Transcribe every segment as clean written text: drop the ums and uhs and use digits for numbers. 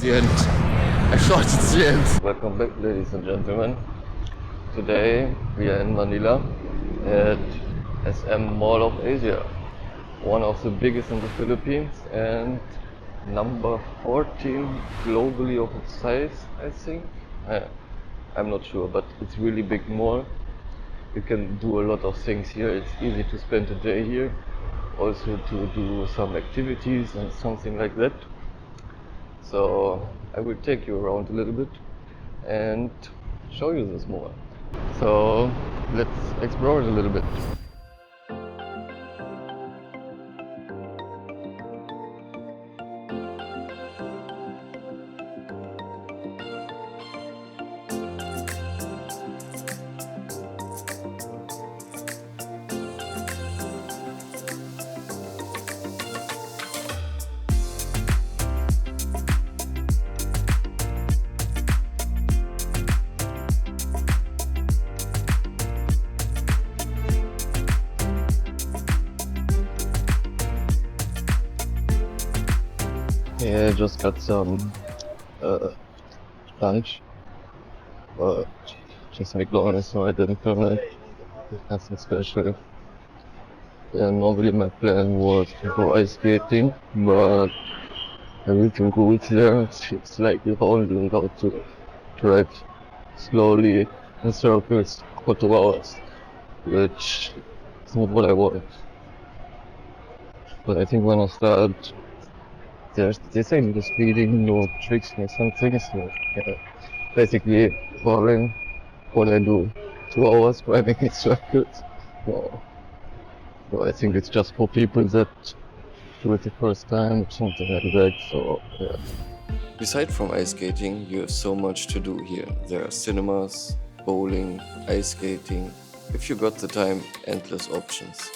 the end. I thought it's the end. Welcome back, ladies and gentlemen. Today we are in Manila at SM Mall of Asia, one of the biggest in the Philippines and number 14 globally of its size, I think. I'm not sure, but it's really big mall. You can do a lot of things here. It's easy to spend a day here, also to do some activities and something like that. So I will take you around a little bit and show you this mall. So let's explore it a little bit. Yeah, just got some lunch. Just McDonald's, so I didn't feel like nothing special. Yeah, normally my plan was to go ice skating, but everything good there. It's like you're only allowed to drive slowly in circles for 2 hours, which is not what I want. But I think when I start, they say no speeding, no tricks, or something. So yeah, basically following what I do. 2 hours driving in circles. Wow. So I think it's just for people that do it the first time, or something like that. So yeah. Aside from ice skating, you have so much to do here. There are cinemas, bowling, ice skating. If you got the time, endless options.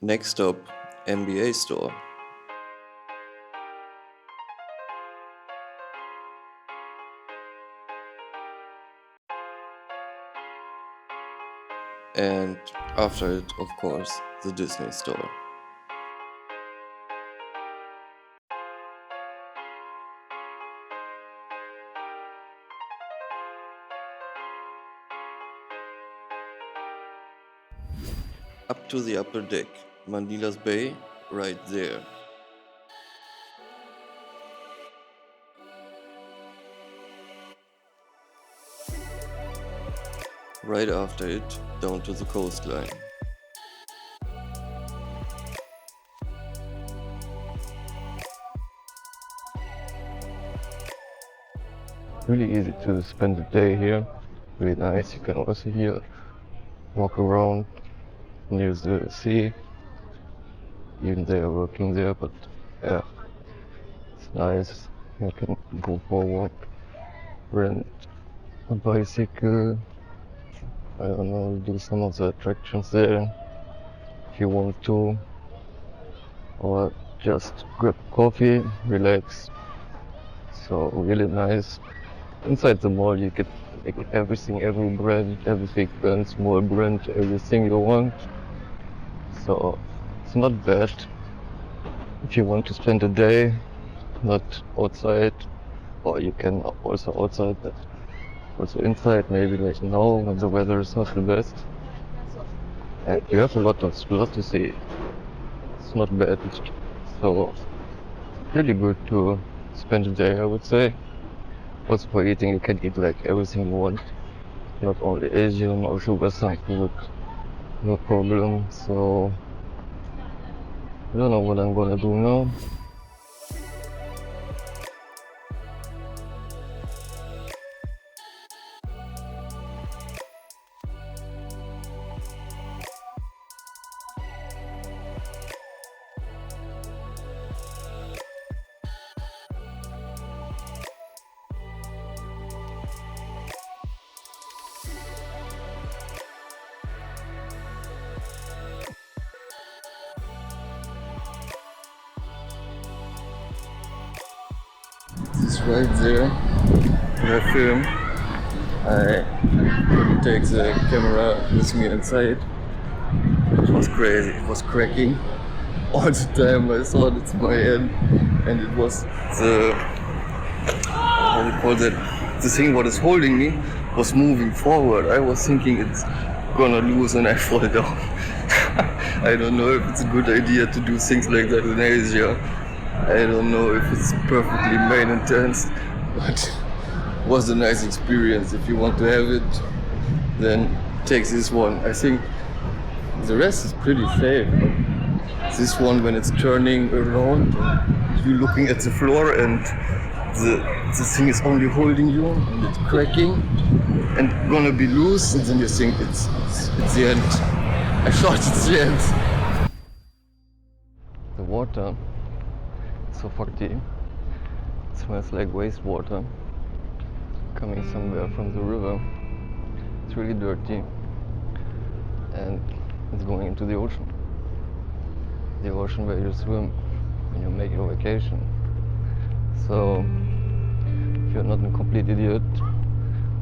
Next up, MBA store. And after it, of course, the Disney store. Up to the upper deck, Manila's Bay, right there. Right after it, down to the coastline. Really easy to spend the day here. Really nice. You can also here walk around near the sea. Even they are working there, but yeah, it's nice. You can go for a walk, rent a bicycle. I don't know, do some of the attractions there if you want to, or just grab coffee, relax. So really nice. Inside the mall you get like everything, every brand, every big brand, small brand, everything you want. So it's not bad if you want to spend a day not outside, or you can also outside, but also inside, maybe like now when the weather is not the best. And you have a lot to see. It's not bad. So really good to spend a day, I would say. Also for eating, you can eat like everything you want. Not only Asian, also Western food. No problem. So I don't know what I'm gonna do now. It's right there. Where I film. I couldn't take the camera with me inside. It was crazy. It was cracking all the time. I thought it's my end, and it was the how do you call that? The thing what is holding me was moving forward. I was thinking it's gonna lose and I fall down. I don't know if it's a good idea to do things like that in Asia. I don't know if it's perfectly maintenance, but it was a nice experience. If you want to have it, then take this one. I think the rest is pretty safe, but this one, when it's turning around, you're looking at the floor and the thing is only holding you and it's cracking and gonna be loose, and then you think it's the end. I thought it's the end. The water is so faulty. It smells like wastewater coming somewhere from the river. It's really dirty and it's going into the ocean. The ocean where you swim when you make your vacation. So if you're not a complete idiot,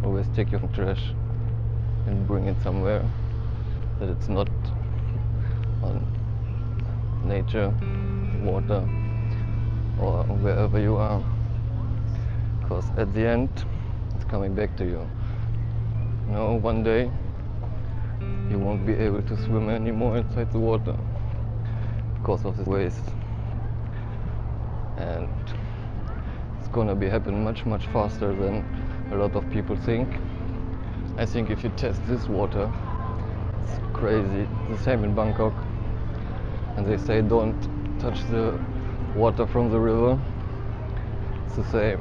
always take your trash and bring it somewhere that it's not on nature, water, or wherever you are, because at the end it's coming back to you. You know, one day you won't be able to swim anymore inside the water because of this waste, and it's gonna be happen much faster than a lot of people think. I think if you test this water, it's crazy. The same in Bangkok, and they say don't touch the water from the river. It's the same,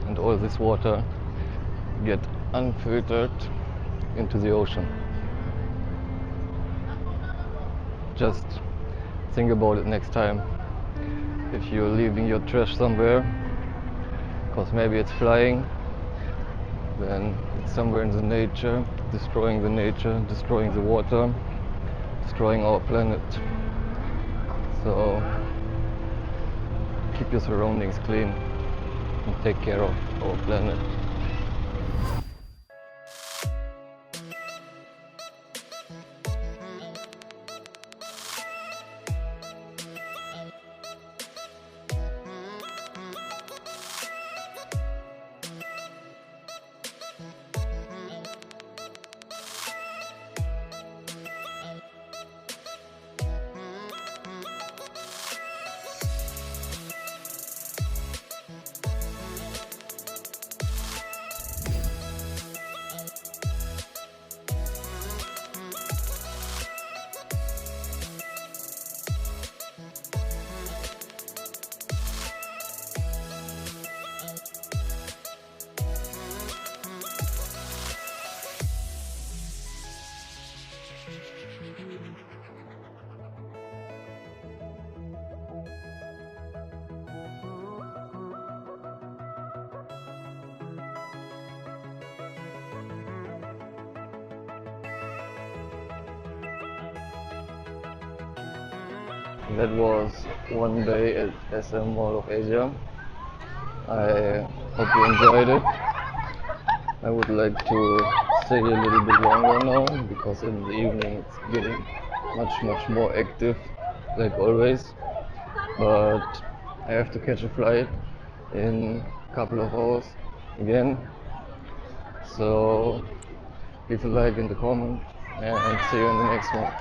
and all this water get unfiltered into the ocean. Just think about it next time if you're leaving your trash somewhere, because maybe it's flying, then it's somewhere in the nature, destroying the nature, destroying the water, destroying our planet. So keep your surroundings clean and take care of our planet. That was one day at SM Mall of Asia. I hope you enjoyed it. I would like to stay a little bit longer now, because in the evening it's getting much more active, like always. But I have to catch a flight in a couple of hours again. So leave a like in the comment and see you in the next one.